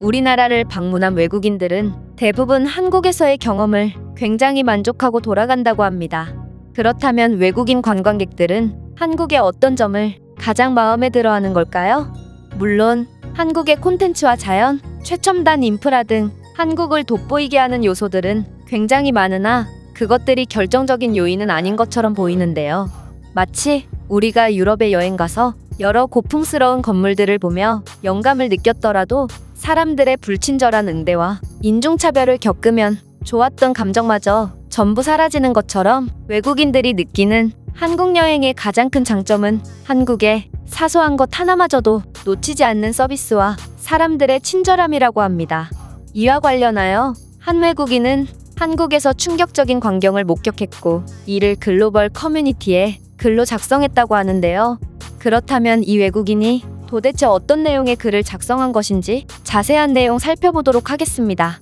우리나라를 방문한 외국인들은 대부분 한국에서의 경험을 굉장히 만족하고 돌아간다고 합니다. 그렇다면 외국인 관광객들은 한국의 어떤 점을 가장 마음에 들어 하는 걸까요? 물론 한국의 콘텐츠와 자연, 최첨단 인프라 등 한국을 돋보이게 하는 요소들은 굉장히 많으나 그것들이 결정적인 요인은 아닌 것처럼 보이는데요. 마치 우리가 유럽에 여행 가서 여러 고풍스러운 건물들을 보며 영감을 느꼈더라도 사람들의 불친절한 응대와 인종차별을 겪으면 좋았던 감정마저 전부 사라지는 것처럼 외국인들이 느끼는 한국 여행의 가장 큰 장점은 한국의 사소한 것 하나마저도 놓치지 않는 서비스와 사람들의 친절함이라고 합니다. 이와 관련하여 한 외국인은 한국에서 충격적인 광경을 목격했고 이를 글로벌 커뮤니티에 글로 작성했다고 하는데요. 그렇다면 이 외국인이 도대체 어떤 내용의 글을 작성한 것인지 자세한 내용 살펴보도록 하겠습니다.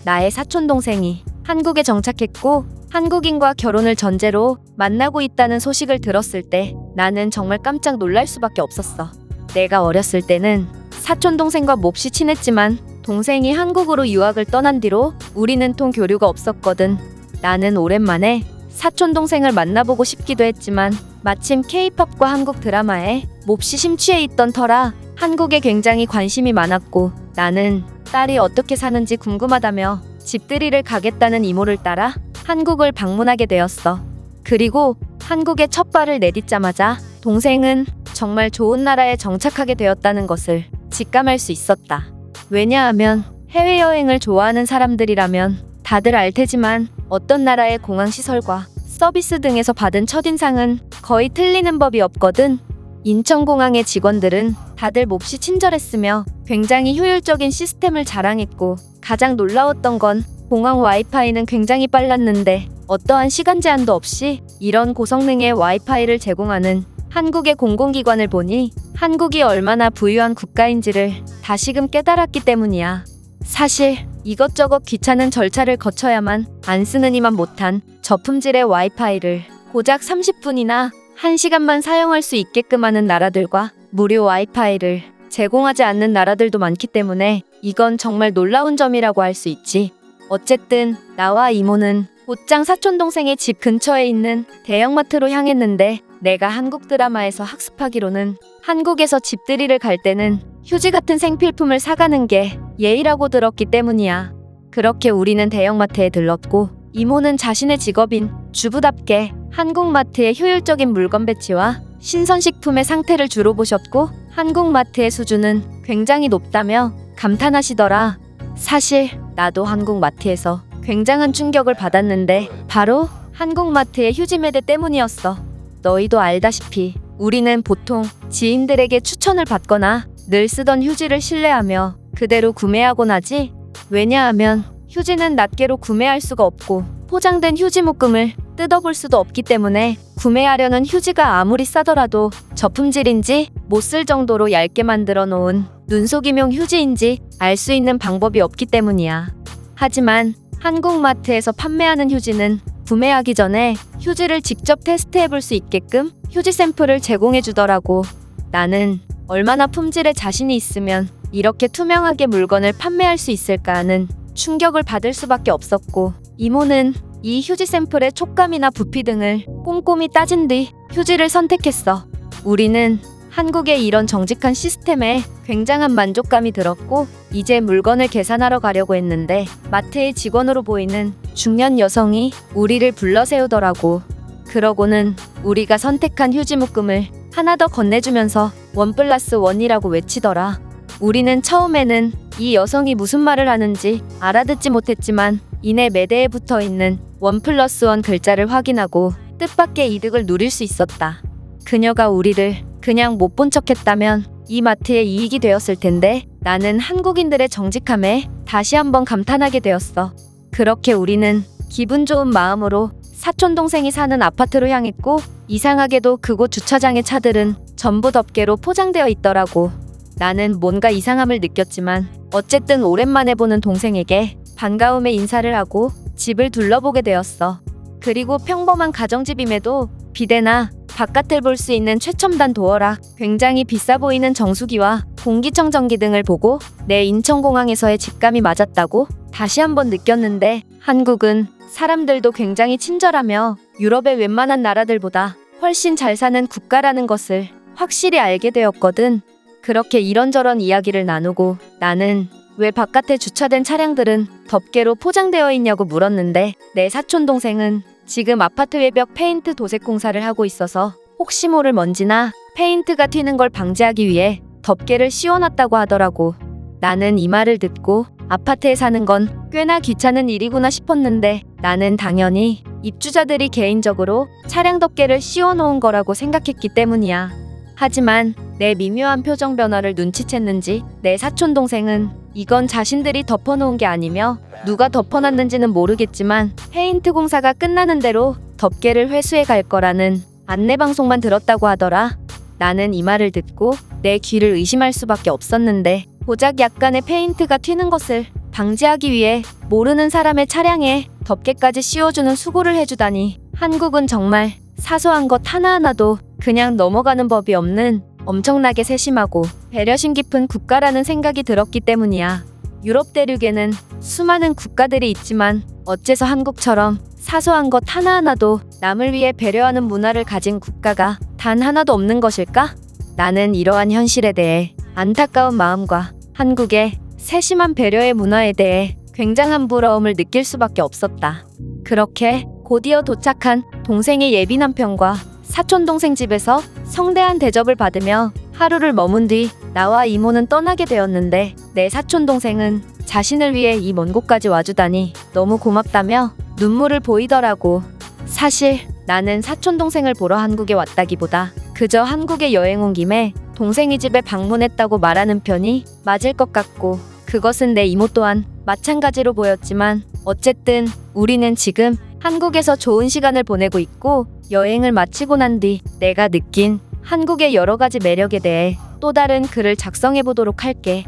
나의 사촌동생이 한국에 정착했고 한국인과 결혼을 전제로 만나고 있다는 소식을 들었을 때 나는 정말 깜짝 놀랄 수밖에 없었어. 내가 어렸을 때는 사촌동생과 몹시 친했지만 동생이 한국으로 유학을 떠난 뒤로 우리는 통 교류가 없었거든. 나는 오랜만에 사촌동생을 만나보고 싶기도 했지만 마침 K-팝과 한국 드라마에 몹시 심취해 있던 터라 한국에 굉장히 관심이 많았고 나는 딸이 어떻게 사는지 궁금하다며 집들이를 가겠다는 이모를 따라 한국을 방문하게 되었어. 그리고 한국에 첫 발을 내딛자마자 동생은 정말 좋은 나라에 정착하게 되었다는 것을 직감할 수 있었다. 왜냐하면 해외여행을 좋아하는 사람들이라면 다들 알 테지만 어떤 나라의 공항시설과 서비스 등에서 받은 첫인상은 거의 틀리는 법이 없거든. 인천공항의 직원들은 다들 몹시 친절했으며 굉장히 효율적인 시스템을 자랑했고 가장 놀라웠던 건 공항 와이파이는 굉장히 빨랐는데 어떠한 시간 제한도 없이 이런 고성능의 와이파이를 제공하는 한국의 공공기관을 보니 한국이 얼마나 부유한 국가인지를 다시금 깨달았기 때문이야. 사실 이것저것 귀찮은 절차를 거쳐야만 안 쓰는 이만 못한 저품질의 와이파이를 고작 30분이나 1시간만 사용할 수 있게끔 하는 나라들과 무료 와이파이를 제공하지 않는 나라들도 많기 때문에 이건 정말 놀라운 점이라고 할 수 있지. 어쨌든 나와 이모는 곧장 사촌동생의 집 근처에 있는 대형마트로 향했는데 내가 한국 드라마에서 학습하기로는 한국에서 집들이를 갈 때는 휴지 같은 생필품을 사가는 게 예의라고 들었기 때문이야. 그렇게 우리는 대형마트에 들렀고 이모는 자신의 직업인 주부답게 한국마트의 효율적인 물건 배치와 신선식품의 상태를 주로 보셨고 한국마트의 수준은 굉장히 높다며 감탄하시더라. 사실 나도 한국마트에서 굉장한 충격을 받았는데 바로 한국마트의 휴지 매대 때문이었어. 너희도 알다시피 우리는 보통 지인들에게 추천을 받거나 늘 쓰던 휴지를 신뢰하며 그대로 구매하곤 하지. 왜냐하면 휴지는 낱개로 구매할 수가 없고 포장된 휴지 묶음을 뜯어볼 수도 없기 때문에 구매하려는 휴지가 아무리 싸더라도 저품질인지 못 쓸 정도로 얇게 만들어 놓은 눈속임용 휴지인지 알 수 있는 방법이 없기 때문이야. 하지만 한국마트에서 판매하는 휴지는 구매하기 전에 휴지를 직접 테스트해 볼 수 있게끔 휴지 샘플을 제공해 주더라고. 나는 얼마나 품질에 자신이 있으면 이렇게 투명하게 물건을 판매할 수 있을까 하는 충격을 받을 수밖에 없었고 이모는 이 휴지 샘플의 촉감이나 부피 등을 꼼꼼히 따진 뒤 휴지를 선택했어. 우리는 한국의 이런 정직한 시스템에 굉장한 만족감이 들었고 이제 물건을 계산하러 가려고 했는데 마트의 직원으로 보이는 중년 여성이 우리를 불러 세우더라고. 그러고는 우리가 선택한 휴지 묶음을 하나 더 건네주면서 1+1이라고 외치더라. 우리는 처음에는 이 여성이 무슨 말을 하는지 알아듣지 못했지만 이내 매대에 붙어있는 1+1 글자를 확인하고 뜻밖의 이득을 누릴 수 있었다. 그녀가 우리를 그냥 못 본 척했다면 이 마트에 이익이 되었을 텐데 나는 한국인들의 정직함에 다시 한번 감탄하게 되었어. 그렇게 우리는 기분 좋은 마음으로 사촌동생이 사는 아파트로 향했고 이상하게도 그곳 주차장의 차들은 전부 덮개로 포장되어 있더라고. 나는 뭔가 이상함을 느꼈지만 어쨌든 오랜만에 보는 동생에게 반가움에 인사를 하고 집을 둘러보게 되었어. 그리고 평범한 가정집임에도 비대나 바깥을 볼 수 있는 최첨단 도어락, 굉장히 비싸 보이는 정수기와 공기청정기 등을 보고 내 인천공항에서의 직감이 맞았다고 다시 한번 느꼈는데, 한국은 사람들도 굉장히 친절하며 유럽의 웬만한 나라들보다 훨씬 잘 사는 국가라는 것을 확실히 알게 되었거든. 그렇게 이런저런 이야기를 나누고 나는 왜 바깥에 주차된 차량들은 덮개로 포장되어 있냐고 물었는데, 내 사촌 동생은 지금 아파트 외벽 페인트 도색 공사를 하고 있어서 혹시 모를 먼지나 페인트가 튀는 걸 방지하기 위해 덮개를 씌워놨다고 하더라고. 나는 이 말을 듣고 아파트에 사는 건 꽤나 귀찮은 일이구나 싶었는데, 나는 당연히 입주자들이 개인적으로 차량 덮개를 씌워놓은 거라고 생각했기 때문이야. 하지만 내 미묘한 표정 변화를 눈치챘는지 내 사촌 동생은 이건 자신들이 덮어놓은 게 아니며 누가 덮어놨는지는 모르겠지만 페인트 공사가 끝나는 대로 덮개를 회수해 갈 거라는 안내방송만 들었다고 하더라. 나는 이 말을 듣고 내 귀를 의심할 수밖에 없었는데, 고작 약간의 페인트가 튀는 것을 방지하기 위해 모르는 사람의 차량에 덮개까지 씌워주는 수고를 해주다니, 한국은 정말 사소한 것 하나하나도 그냥 넘어가는 법이 없는 엄청나게 세심하고 배려심 깊은 국가라는 생각이 들었기 때문이야. 유럽 대륙에는 수많은 국가들이 있지만 어째서 한국처럼 사소한 것 하나하나도 남을 위해 배려하는 문화를 가진 국가가 단 하나도 없는 것일까? 나는 이러한 현실에 대해 안타까운 마음과 한국의 세심한 배려의 문화에 대해 굉장한 부러움을 느낄 수밖에 없었다. 그렇게 곧이어 도착한 동생의 예비 남편과 사촌 동생 집에서 성대한 대접을 받으며 하루를 머문 뒤 나와 이모는 떠나게 되었는데, 내 사촌 동생은 자신을 위해 이 먼 곳까지 와주다니 너무 고맙다며 눈물을 보이더라고. 사실 나는 사촌 동생을 보러 한국에 왔다기보다 그저 한국에 여행 온 김에 동생이 집에 방문했다고 말하는 편이 맞을 것 같고, 그것은 내 이모 또한 마찬가지로 보였지만 어쨌든 우리는 지금 한국에서 좋은 시간을 보내고 있고, 여행을 마치고 난 뒤 내가 느낀 한국의 여러 가지 매력에 대해 또 다른 글을 작성해 보도록 할게.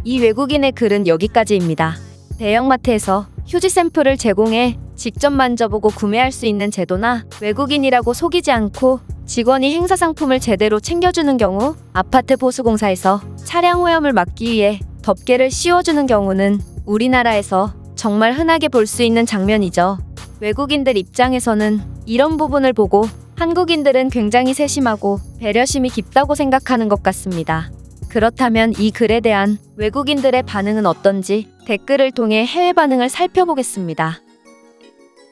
이 외국인의 글은 여기까지입니다. 대형마트에서 휴지 샘플을 제공해 직접 만져보고 구매할 수 있는 제도나 외국인이라고 속이지 않고 직원이 행사 상품을 제대로 챙겨주는 경우, 아파트 보수공사에서 차량 오염을 막기 위해 덮개를 씌워주는 경우는 우리나라에서 정말 흔하게 볼 수 있는 장면이죠. 외국인들 입장에서는 이런 부분을 보고 한국인들은 굉장히 세심하고 배려심이 깊다고 생각하는 것 같습니다. 그렇다면 이 글에 대한 외국인들의 반응은 어떤지 댓글을 통해 해외 반응을 살펴보겠습니다.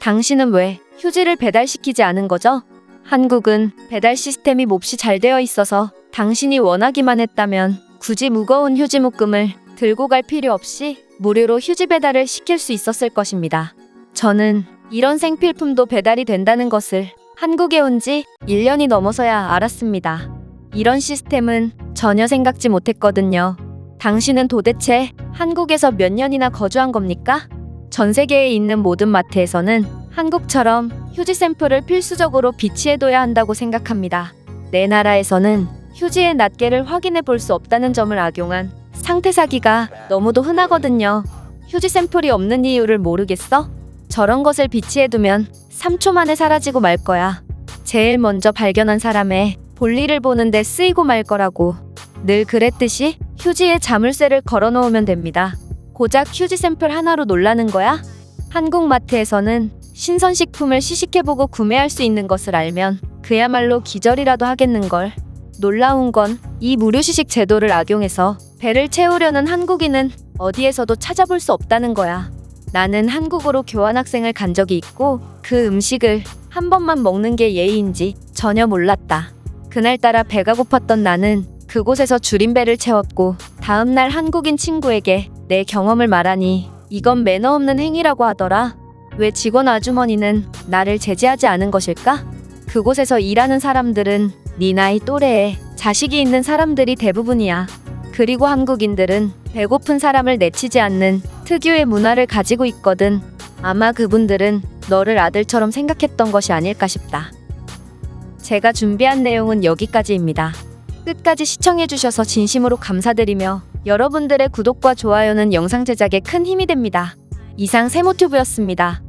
당신은 왜 휴지를 배달시키지 않은 거죠? 한국은 배달 시스템이 몹시 잘 되어 있어서 당신이 원하기만 했다면 굳이 무거운 휴지 묶음을 들고 갈 필요 없이 무료로 휴지 배달을 시킬 수 있었을 것입니다. 저는 이런 생필품도 배달이 된다는 것을 한국에 온 지 1년이 넘어서야 알았습니다. 이런 시스템은 전혀 생각지 못했거든요. 당신은 도대체 한국에서 몇 년이나 거주한 겁니까? 전 세계에 있는 모든 마트에서는 한국처럼 휴지 샘플을 필수적으로 비치해둬야 한다고 생각합니다. 내 나라에서는 휴지의 낱개를 확인해 볼 수 없다는 점을 악용한 상태 사기가 너무도 흔하거든요. 휴지 샘플이 없는 이유를 모르겠어? 저런 것을 비치해두면 3초 만에 사라지고 말 거야. 제일 먼저 발견한 사람의 볼일을 보는데 쓰이고 말 거라고. 늘 그랬듯이 휴지에 자물쇠를 걸어놓으면 됩니다. 고작 휴지 샘플 하나로 놀라는 거야? 한국 마트에서는 신선식품을 시식해보고 구매할 수 있는 것을 알면 그야말로 기절이라도 하겠는걸. 놀라운 건 이 무료 시식 제도를 악용해서 배를 채우려는 한국인은 어디에서도 찾아볼 수 없다는 거야. 나는 한국으로 교환학생을 간 적이 있고 그 음식을 한 번만 먹는 게 예의인지 전혀 몰랐다. 그날따라 배가 고팠던 나는 그곳에서 줄인 배를 채웠고 다음날 한국인 친구에게 내 경험을 말하니 이건 매너 없는 행위라고 하더라. 왜 직원 아주머니는 나를 제지하지 않은 것일까? 그곳에서 일하는 사람들은 네 나이 또래에 자식이 있는 사람들이 대부분이야. 그리고 한국인들은 배고픈 사람을 내치지 않는 특유의 문화를 가지고 있거든. 아마 그분들은 너를 아들처럼 생각했던 것이 아닐까 싶다. 제가 준비한 내용은 여기까지입니다. 끝까지 시청해주셔서 진심으로 감사드리며 여러분들의 구독과 좋아요는 영상 제작에 큰 힘이 됩니다. 이상 세모튜브였습니다.